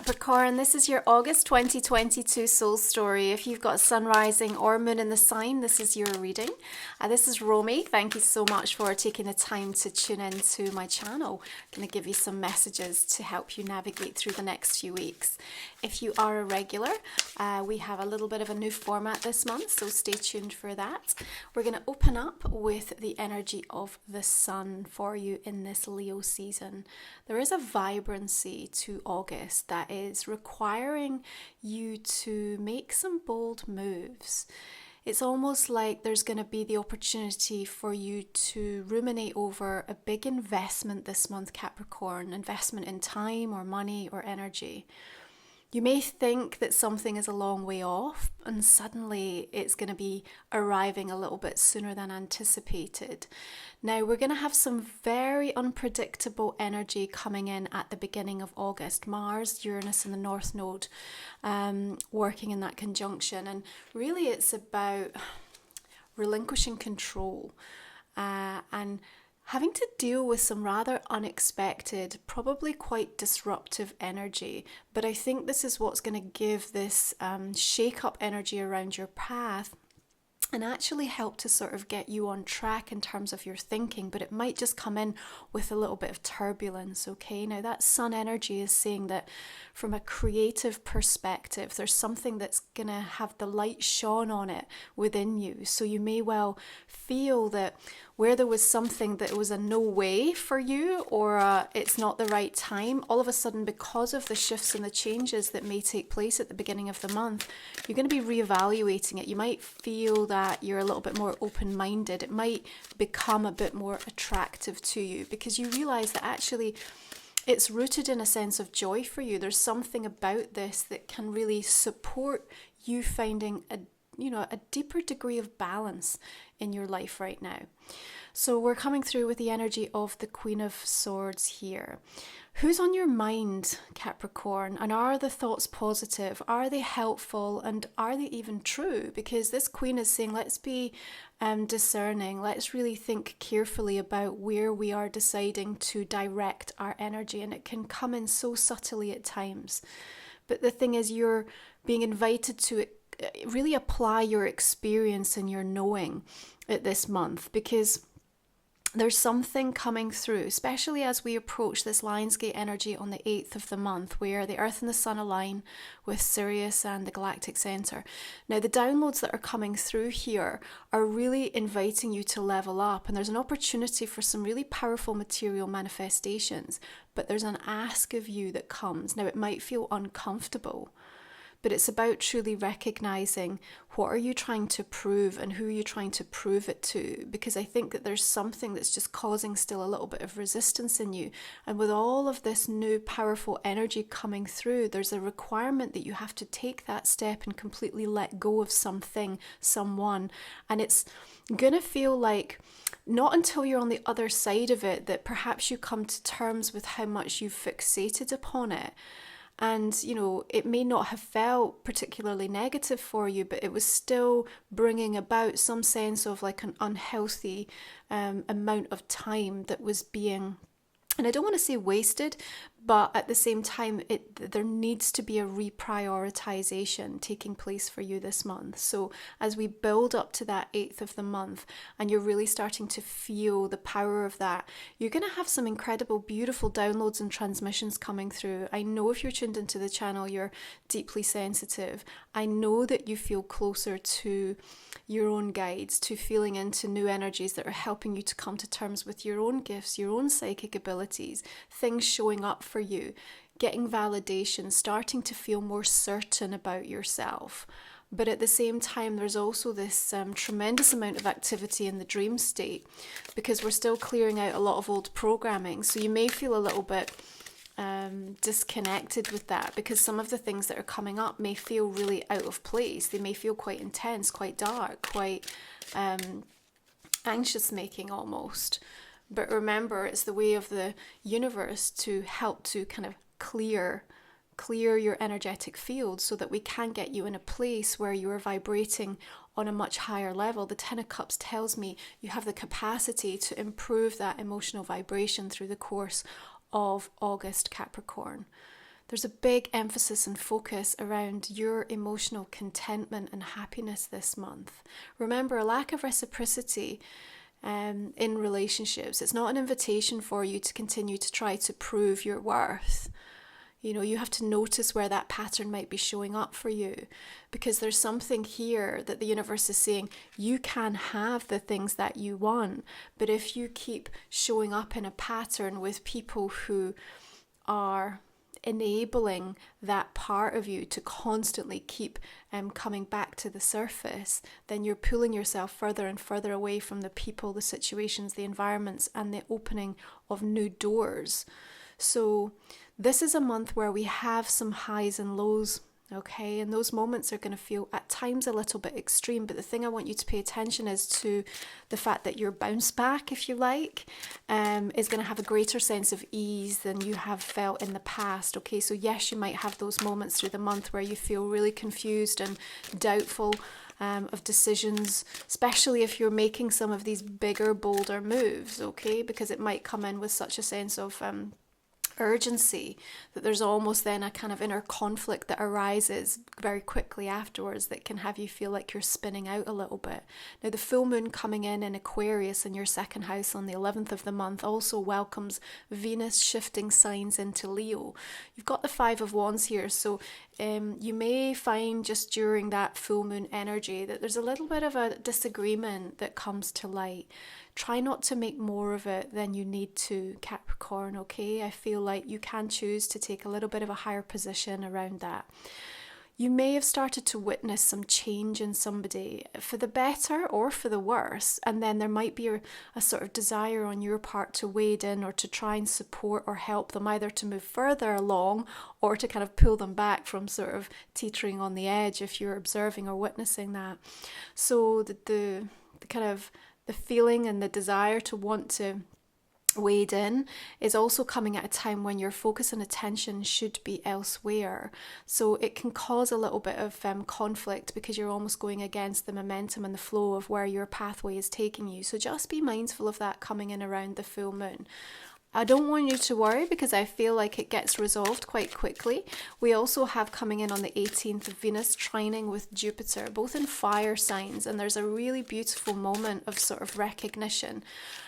Capricorn, this is your August 2022 soul story. If you've got sun rising or moon in the sign, this is your reading. This is Romy. Thank you so much for taking the time to tune into my channel. I'm going to give you some messages to help you navigate through the next few weeks. If you are a regular, we have a little bit of a new format this month, so stay tuned for that. We're going to open up with the energy of the sun for you in this Leo season. There is a vibrancy to August that is requiring you to make some bold moves. It's almost like there's going to be the opportunity for you to ruminate over a big investment this month, Capricorn, investment in time or money or energy. You may think that something is a long way off and suddenly it's going to be arriving a little bit sooner than anticipated. Now we're going to have some very unpredictable energy coming in at the beginning of August. Mars, Uranus and the North Node working in that conjunction, and really it's about relinquishing control and having to deal with some rather unexpected, probably quite disruptive energy. But I think this is what's going to give this shake-up energy around your path and actually help to sort of get you on track in terms of your thinking, but it might just come in with a little bit of turbulence, okay? Now that sun energy is saying that from a creative perspective, there's something that's gonna have the light shone on it within you. So you may well feel that where there was something that was a no way for you, or it's not the right time, all of a sudden, because of the shifts and the changes that may take place at the beginning of the month, you're going to be reevaluating it. You might feel that you're a little bit more open-minded. It might become a bit more attractive to you because you realize that actually it's rooted in a sense of joy for you. There's something about this that can really support you finding a deeper degree of balance in your life right now. So we're coming through with the energy of the Queen of Swords here. Who's on your mind, Capricorn? And are the thoughts positive? Are they helpful? And are they even true? Because this Queen is saying, let's be discerning. Let's really think carefully about where we are deciding to direct our energy. And it can come in so subtly at times. But the thing is, you're being invited to really apply your experience and your knowing at this month, because there's something coming through, especially as we approach this Lionsgate energy on the 8th of the month, where the Earth and the Sun align with Sirius and the galactic center. Now, the downloads that are coming through here are really inviting you to level up, and there's an opportunity for some really powerful material manifestations, but there's an ask of you that comes. Now, it might feel uncomfortable, but it's about truly recognizing what are you trying to prove and who are you trying to prove it to, because I think that there's something that's just causing still a little bit of resistance in you. And with all of this new powerful energy coming through, there's a requirement that you have to take that step and completely let go of something, someone. And it's going to feel like not until you're on the other side of it that perhaps you come to terms with how much you've fixated upon it. And, it may not have felt particularly negative for you, but it was still bringing about some sense of like an unhealthy amount of time that was being, and I don't want to say wasted, but at the same time, there needs to be a reprioritization taking place for you this month. So as we build up to that 8th of the month and you're really starting to feel the power of that, you're going to have some incredible, beautiful downloads and transmissions coming through. I know if you're tuned into the channel, you're deeply sensitive. I know that you feel closer to your own guides, to feeling into new energies that are helping you to come to terms with your own gifts, your own psychic abilities, things showing up for you, getting validation, starting to feel more certain about yourself. But at the same time, there's also this tremendous amount of activity in the dream state, because we're still clearing out a lot of old programming. So you may feel a little bit disconnected with that, because some of the things that are coming up may feel really out of place. They may feel quite intense, quite dark, quite anxious making almost. But remember, it's the way of the universe to help to kind of clear your energetic field so that we can get you in a place where you are vibrating on a much higher level. The Ten of Cups tells me you have the capacity to improve that emotional vibration through the course of August, Capricorn. there's a big emphasis and focus around your emotional contentment and happiness this month. Remember, a lack of reciprocity in relationships, it's not an invitation for you to continue to try to prove your worth. You know, you have to notice where that pattern might be showing up for you, because there's something here that the universe is saying you can have the things that you want, but if you keep showing up in a pattern with people who are enabling that part of you to constantly keep coming back to the surface, then you're pulling yourself further and further away from the people, the situations, the environments, and the opening of new doors. So this is a month where we have some highs and lows, okay? And those moments are going to feel at times a little bit extreme. But the thing I want you to pay attention is to the fact that your bounce back, if you like, is going to have a greater sense of ease than you have felt in the past, okay? So yes, you might have those moments through the month where you feel really confused and doubtful of decisions, especially if you're making some of these bigger, bolder moves, okay? Because it might come in with such a sense of urgency that there's almost then a kind of inner conflict that arises very quickly afterwards that can have you feel like you're spinning out a little bit. Now, the full moon coming in Aquarius in your second house on the 11th of the month also welcomes Venus shifting signs into Leo. You've got the Five of Wands here, so you may find just during that full moon energy that there's a little bit of a disagreement that comes to light. Try not to make more of it than you need to, Capricorn, okay? I feel like you can choose to take a little bit of a higher position around that. You may have started to witness some change in somebody for the better or for the worse, and then there might be a sort of desire on your part to wade in or to try and support or help them either to move further along or to kind of pull them back from sort of teetering on the edge if you're observing or witnessing that. So the kind of the feeling and the desire to want to wade in is also coming at a time when your focus and attention should be elsewhere. So it can cause a little bit of conflict because you're almost going against the momentum and the flow of where your pathway is taking you. So just be mindful of that coming in around the full moon. I don't want you to worry because I feel like it gets resolved quite quickly. We also have coming in on the 18th of Venus trining with Jupiter, both in fire signs, and there's a really beautiful moment of sort of recognition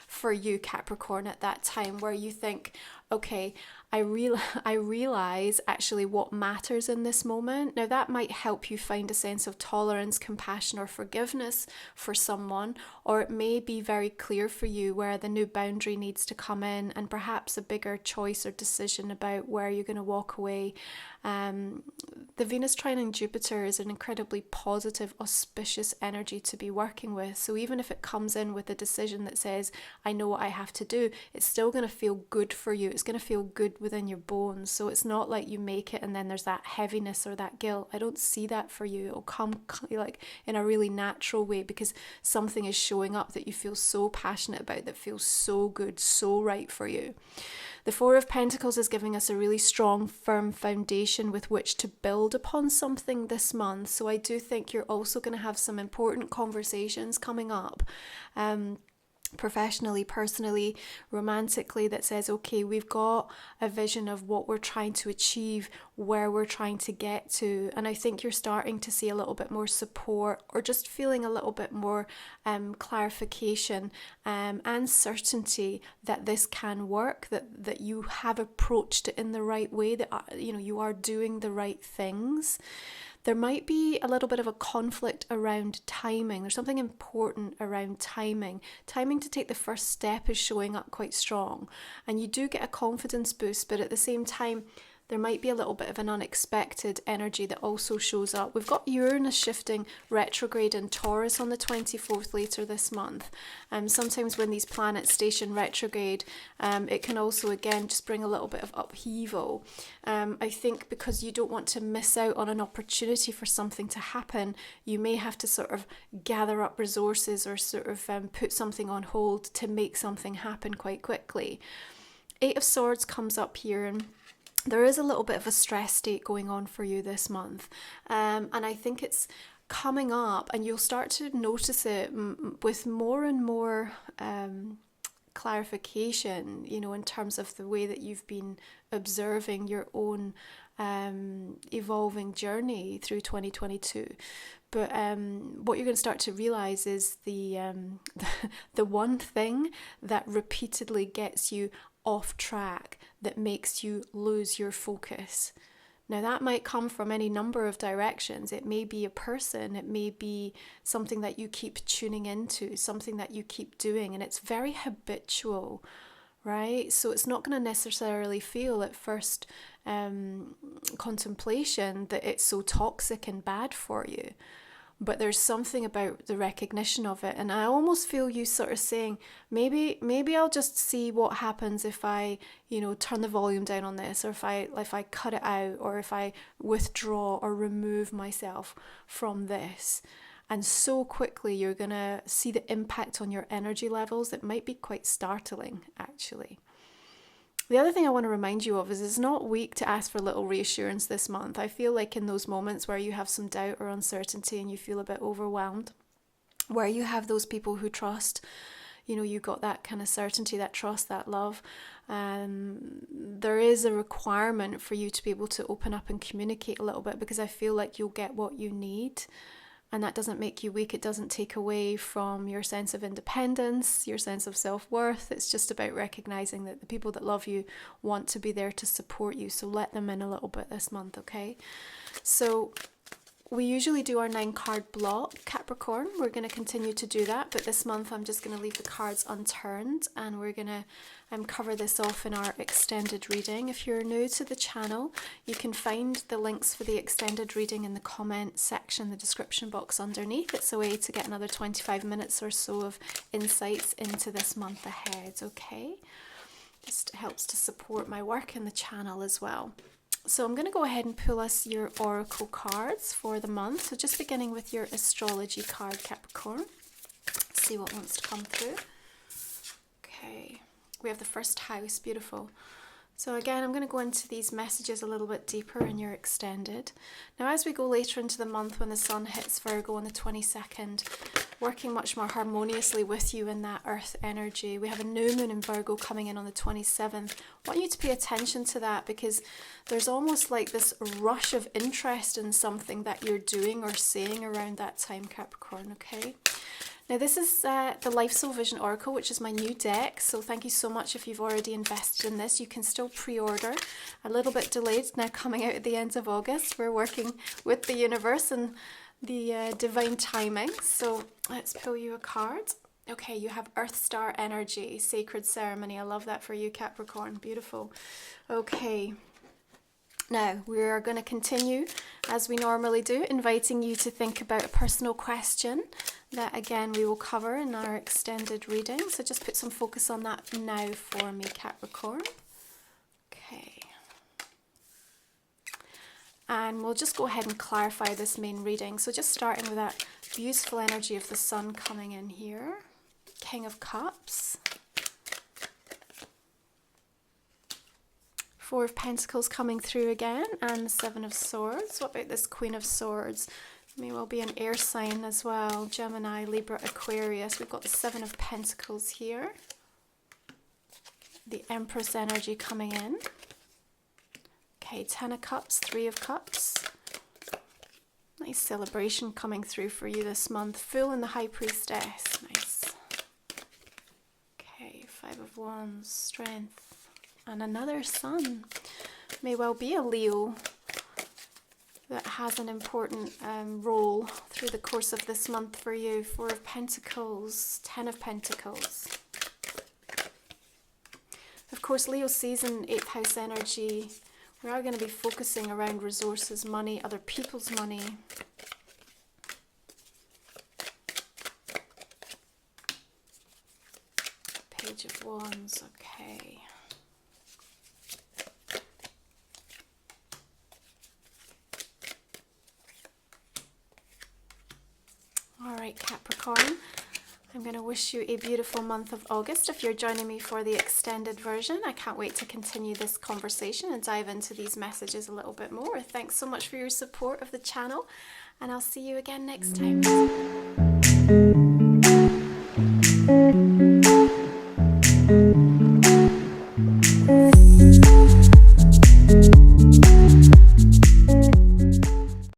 for you, Capricorn, at that time where you think, okay, I realize actually what matters in this moment. Now that might help you find a sense of tolerance, compassion, or forgiveness for someone, or it may be very clear for you where the new boundary needs to come in and perhaps a bigger choice or decision about where you're going to walk away. The Venus trining Jupiter is an incredibly positive, auspicious energy to be working with. So even if it comes in with a decision that says, I know what I have to do, it's still going to feel good for you. It's going to feel good within your bones. So it's not like you make it and then there's that heaviness or that guilt. I don't see that for you. It'll come like in a really natural way because something is showing up that you feel so passionate about, that feels so good, so right for you. The Four of Pentacles is giving us a really strong, firm foundation with which to build upon something this month. So I do think you're also going to have some important conversations coming up. Professionally, personally, romantically, that says, okay, we've got a vision of what we're trying to achieve, where we're trying to get to. And I think you're starting to see a little bit more support or just feeling a little bit more clarification and certainty that this can work, that you have approached it in the right way, that you are doing the right things. There might be a little bit of a conflict around timing. There's something important around timing. Timing to take the first step is showing up quite strong. And you do get a confidence boost, but at the same time, there might be a little bit of an unexpected energy that also shows up. We've got Uranus shifting retrograde in Taurus on the 24th later this month. Sometimes when these planets station retrograde, it can also, again, just bring a little bit of upheaval. I think because you don't want to miss out on an opportunity for something to happen, you may have to sort of gather up resources or sort of put something on hold to make something happen quite quickly. Eight of Swords comes up here, and there is a little bit of a stress state going on for you this month. And I think it's coming up and you'll start to notice it with more and more clarification, in terms of the way that you've been observing your own evolving journey through 2022. But what you're going to start to realize is the one thing that repeatedly gets you off track, that makes you lose your focus. Now that might come from any number of directions. It may be a person, it may be something that you keep tuning into, something that you keep doing, and it's very habitual, right? So it's not going to necessarily feel at first contemplation that it's so toxic and bad for you. But there's something about the recognition of it. And I almost feel you sort of saying, maybe I'll just see what happens if I, turn the volume down on this, or if I cut it out, or if I withdraw or remove myself from this. And so quickly you're going to see the impact on your energy levels that might be quite startling, actually. The other thing I want to remind you of is it's not weak to ask for a little reassurance this month. I feel like in those moments where you have some doubt or uncertainty and you feel a bit overwhelmed, where you have those people who trust, you got that kind of certainty, that trust, that love, there is a requirement for you to be able to open up and communicate a little bit, because I feel like you'll get what you need. And that doesn't make you weak. It doesn't take away from your sense of independence, your sense of self-worth. It's just about recognizing that the people that love you want to be there to support you. So let them in a little bit this month, okay? So we usually do our 9-card block, Capricorn. We're going to continue to do that. But this month I'm just going to leave the cards unturned, and we're going to cover this off in our extended reading. If you're new to the channel, you can find the links for the extended reading in the comment section, the description box underneath. It's a way to get another 25 minutes or so of insights into this month ahead, okay? Just helps to support my work in the channel as well. So I'm going to go ahead and pull us your oracle cards for the month. So just beginning with your astrology card, Capricorn. See what wants to come through. Okay. We have the first house, beautiful. So again, I'm going to go into these messages a little bit deeper in your extended. Now, as we go later into the month, when the sun hits Virgo on the 22nd, working much more harmoniously with you in that earth energy, we have a new moon in Virgo coming in on the 27th. I want you to pay attention to that, because there's almost like this rush of interest in something that you're doing or saying around that time, Capricorn, okay? Now this is the Life Soul Vision Oracle, which is my new deck. So thank you so much if you've already invested in this. You can still pre-order. A little bit delayed, now coming out at the end of August. We're working with the universe and the divine timing. So let's pull you a card. Okay, you have Earth Star Energy, Sacred Ceremony. I love that for you, Capricorn. Beautiful. Okay. Now, we are going to continue, as we normally do, inviting you to think about a personal question that, again, we will cover in our extended reading. So just put some focus on that now for me, Capricorn. Okay. And we'll just go ahead and clarify this main reading. So just starting with that beautiful energy of the sun coming in here. King of Cups. 4 of Pentacles coming through again, and the 7 of Swords. What about this Queen of Swords? May well be an air sign as well. Gemini, Libra, Aquarius. We've got the 7 of Pentacles here. The Empress energy coming in. Okay, 10 of Cups, 3 of Cups. Nice celebration coming through for you this month. Full in the High Priestess. Nice. Okay, 5 of Wands, Strength. And another Sun. May well be a Leo that has an important role through the course of this month for you. 4 of Pentacles, 10 of Pentacles. Of course, Leo season, 8th house energy. We are going to be focusing around resources, money, other people's money. Page of Wands, okay. Alright, Capricorn, I'm going to wish you a beautiful month of August. If you're joining me for the extended version, I can't wait to continue this conversation and dive into these messages a little bit more. Thanks so much for your support of the channel, and I'll see you again next time.